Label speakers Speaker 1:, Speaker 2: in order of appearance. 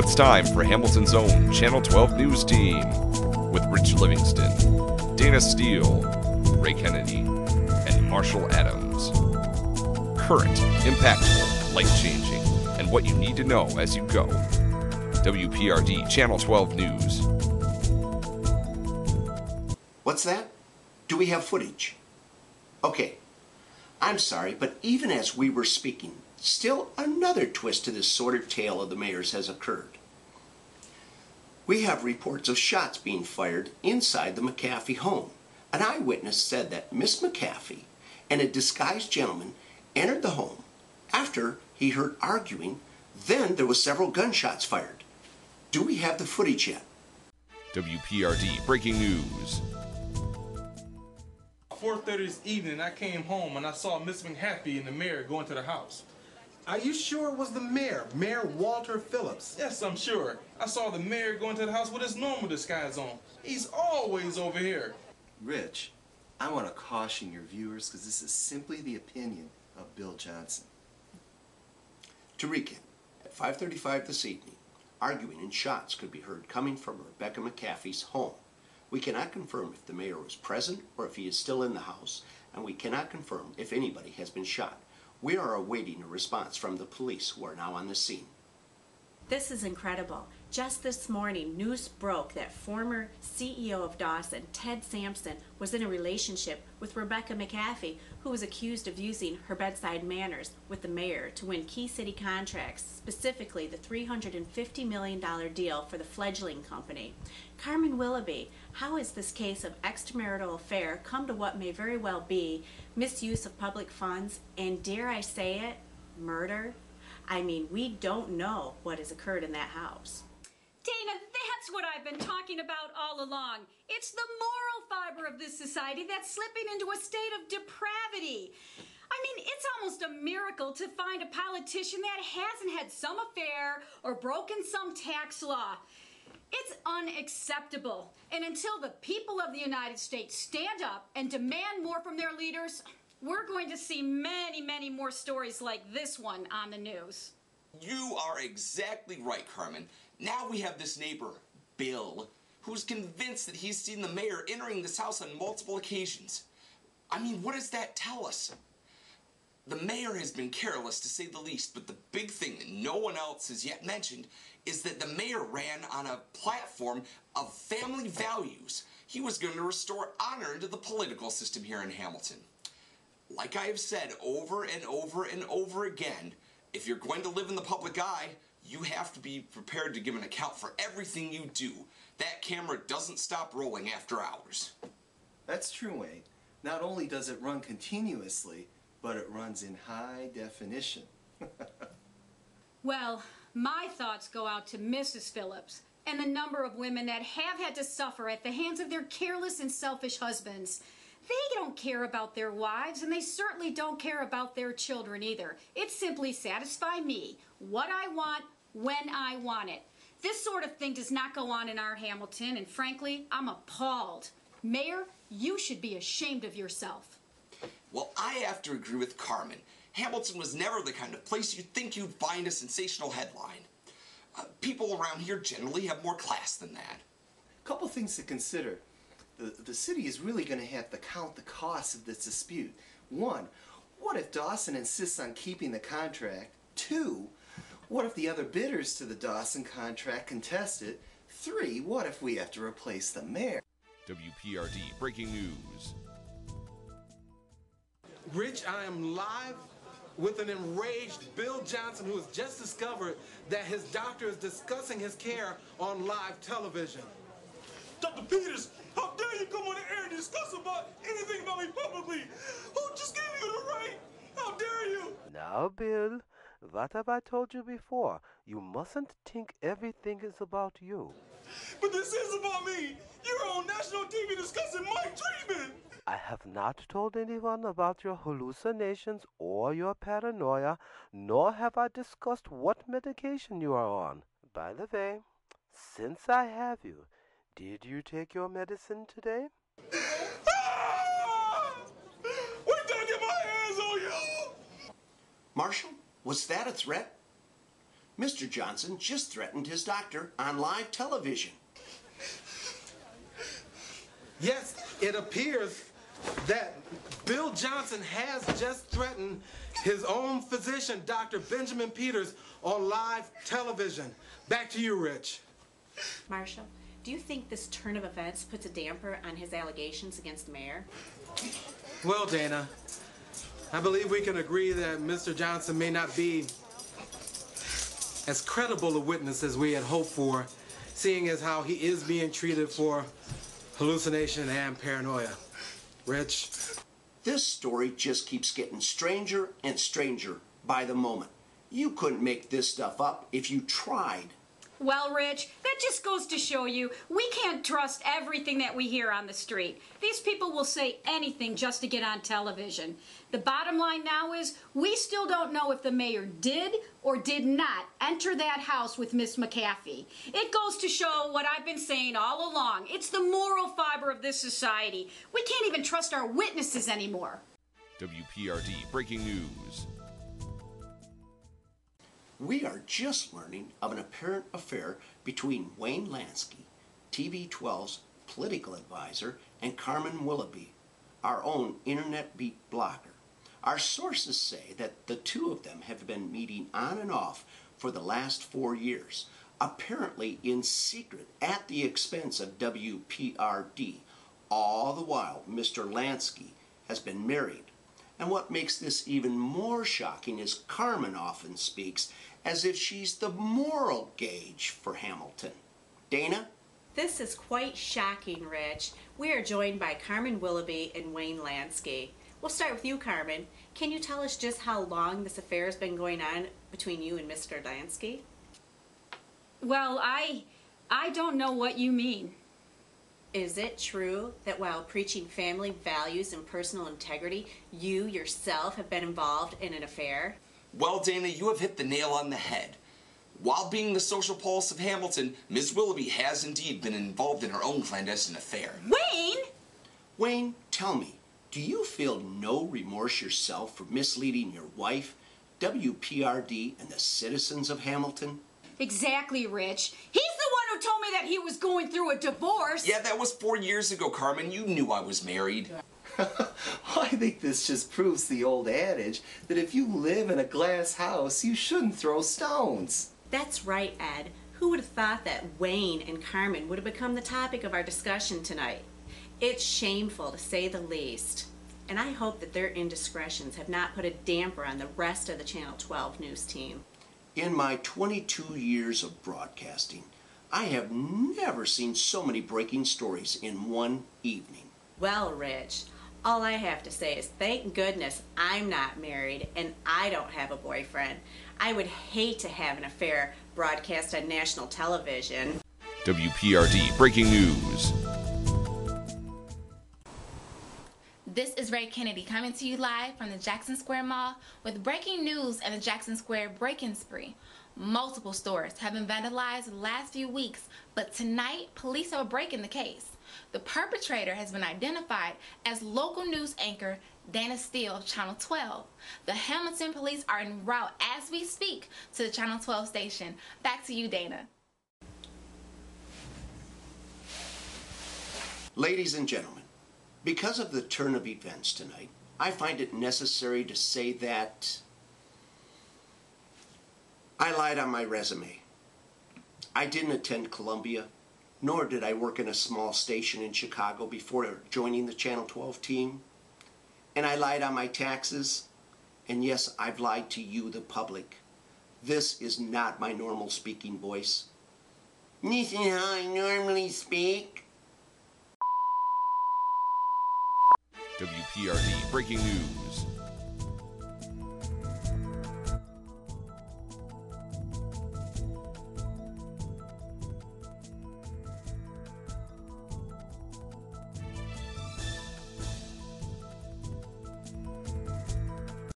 Speaker 1: it's time for Hamilton's own Channel 12 News Team with Rich Livingston, Dana Steele, Ray Kennedy, and Marshall Adams. Current, impactful, life-changing, and what you need to know as you go. WPRD Channel 12 News.
Speaker 2: What's that? Do we have footage? Okay. I'm sorry, but even as we were speaking, still another twist to this sordid tale of the mayor's has occurred. We have reports of shots being fired inside the McHafty home. An eyewitness said that Miss McHafty and a disguised gentleman entered the home. After he heard arguing, then there was several gunshots fired. Do we have the footage yet?
Speaker 1: WPRD Breaking News.
Speaker 3: 4:30 this evening, I came home and I saw Miss McHafty and the mayor going to the house.
Speaker 4: Are you sure it was the mayor, Mayor Walter Phillips?
Speaker 3: Yes, I'm sure. I saw the mayor going to the house with his normal disguise on. He's always over here.
Speaker 5: Rich, I want to caution your viewers because this is simply the opinion of Bill Johnson.
Speaker 2: To recap, at 5:35 this evening, arguing and shots could be heard coming from Rebecca McHafty's home. We cannot confirm if the mayor was present or if he is still in the house, and we cannot confirm if anybody has been shot. We are awaiting a response from the police who are now on the scene.
Speaker 6: This is incredible. Just this morning, news broke that former CEO of Dawson, Ted Sampson, was in a relationship with Rebecca McHafty, who was accused of using her bedside manners with the mayor to win key city contracts, specifically the $350 million deal for the fledgling company. Carmen Willoughby, how has this case of extramarital affair come to what may very well be misuse of public funds and, dare I say it, murder? I mean, we don't know what has occurred in that house.
Speaker 7: Dana, that's what I've been talking about all along. It's the moral fiber of this society that's slipping into a state of depravity. I mean, it's almost a miracle to find a politician that hasn't had some affair or broken some tax law. It's unacceptable. And until the people of the United States stand up and demand more from their leaders, we're going to see many, many more stories like this one on the news.
Speaker 8: You are exactly right, Carmen. Now we have this neighbor, Bill, who's convinced that he's seen the mayor entering this house on multiple occasions. I mean, what does that tell us? The mayor has been careless, to say the least, but the big thing that no one else has yet mentioned is that the mayor ran on a platform of family values. He was going to restore honor into the political system here in Hamilton. Like I have said over and over and over again, if you're going to live in the public eye, you have to be prepared to give an account for everything you do. That camera doesn't stop rolling after hours.
Speaker 5: That's true, Wayne. Not only does it run continuously, but it runs in high definition.
Speaker 7: Well, my thoughts go out to Mrs. Phillips and the number of women that have had to suffer at the hands of their careless and selfish husbands. They don't care about their wives, and they certainly don't care about their children either. It simply satisfies me, what I want, when I want it. This sort of thing does not go on in our Hamilton, and frankly, I'm appalled. Mayor, you should be ashamed of yourself.
Speaker 8: Well, I have to agree with Carmen. Hamilton was never the kind of place you'd think you'd find a sensational headline. People around here generally have more class than that.
Speaker 5: A couple things to consider. The city is really going to have to count the costs of this dispute. One, what if Dawson insists on keeping the contract? Two, what if the other bidders to the Dawson contract contest it? Three, what if we have to replace the mayor?
Speaker 1: WPRD Breaking News.
Speaker 4: Rich, I am live with an enraged Bill Johnson who has just discovered that his doctor is discussing his care on live television.
Speaker 3: Dr. Peters, how dare you come on the air and discuss about anything about me publicly? Who just gave you the right? How dare you?
Speaker 9: Now, Bill, what have I told you before? You mustn't think everything is about you.
Speaker 3: But this is about me. You're on national TV discussing my treatment.
Speaker 9: I have not told anyone about your hallucinations or your paranoia, nor have I discussed what medication you are on. By the way, since I have you, did you take your medicine today?
Speaker 3: Ah! Wait till I get my hands on you!
Speaker 2: Marshall, was that a threat? Mr. Johnson just threatened his doctor on live television.
Speaker 4: Yes, it appears that Bill Johnson has just threatened his own physician, Dr. Benjamin Peters, on live television. Back to you, Rich.
Speaker 6: Marshall, do you think this turn of events puts a damper on his allegations against the mayor?
Speaker 4: Well, Dana, I believe we can agree that Mr. Johnson may not be as credible a witness as we had hoped for, seeing as how he is being treated for hallucination and paranoia. Rich?
Speaker 2: This story just keeps getting stranger and stranger by the moment. You couldn't make this stuff up if you tried.
Speaker 7: Well, Rich, that just goes to show you we can't trust everything that we hear on the street. These people will say anything just to get on television. The bottom line now is we still don't know if the mayor did or did not enter that house with Miss McHafty. It goes to show what I've been saying all along. It's the moral fiber of this society. We can't even trust our witnesses anymore.
Speaker 1: WPRD breaking news.
Speaker 2: We are just learning of an apparent affair between Wayne Lansky, TV12's political advisor, and Carmen Willoughby, our own Internet Beat blogger. Our sources say that the two of them have been meeting on and off for the last 4 years, apparently in secret at the expense of WPRD. All the while, Mr. Lansky has been married. And what makes this even more shocking is Carmen often speaks as if she's the moral gauge for Hamilton. Dana?
Speaker 6: This is quite shocking, Rich. We are joined by Carmen Willoughby and Wayne Lansky. We'll start with you, Carmen. Can you tell us just how long this affair has been going on between you and Mr. Lansky?
Speaker 7: Well, I don't know what you mean.
Speaker 6: Is it true that while preaching family values and personal integrity, you yourself have been involved in an affair?
Speaker 8: Well, Dana, you have hit the nail on the head. While being the social pulse of Hamilton, Ms. Willoughby has indeed been involved in her own clandestine affair.
Speaker 7: Wayne?
Speaker 2: Wayne, tell me, do you feel no remorse yourself for misleading your wife, WPRD, and the citizens of Hamilton?
Speaker 7: Exactly, Rich. He's the one who told me that he was going through a divorce.
Speaker 8: Yeah, that was 4 years ago, Carmen. You knew I was married.
Speaker 5: I think this just proves the old adage that if you live in a glass house, you shouldn't throw stones.
Speaker 6: That's right, Ed. Who would have thought that Wayne and Carmen would have become the topic of our discussion tonight? It's shameful, to say the least. And I hope that their indiscretions have not put a damper on the rest of the Channel 12 news team.
Speaker 2: In my 22 years of broadcasting, I have never seen so many breaking stories in one evening.
Speaker 6: Well, Rich, all I have to say is thank goodness I'm not married and I don't have a boyfriend. I would hate to have an affair broadcast on national television.
Speaker 1: WPRD breaking news.
Speaker 10: This is Ray Kennedy coming to you live from the Jackson Square Mall with breaking news and the Jackson Square break-in spree. Multiple stores have been vandalized the last few weeks, but tonight police have a break in the case. The perpetrator has been identified as local news anchor Dana Steele of Channel 12. The Hamilton police are en route as we speak to the Channel 12 station. Back to you, Dana.
Speaker 2: Ladies and gentlemen, because of the turn of events tonight, I find it necessary to say that I lied on my resume. I didn't attend Columbia, nor did I work in a small station in Chicago before joining the Channel 12 team. And I lied on my taxes, and yes, I've lied to you, the public. This is not my normal speaking voice. This is how I normally speak.
Speaker 1: WPRD breaking news.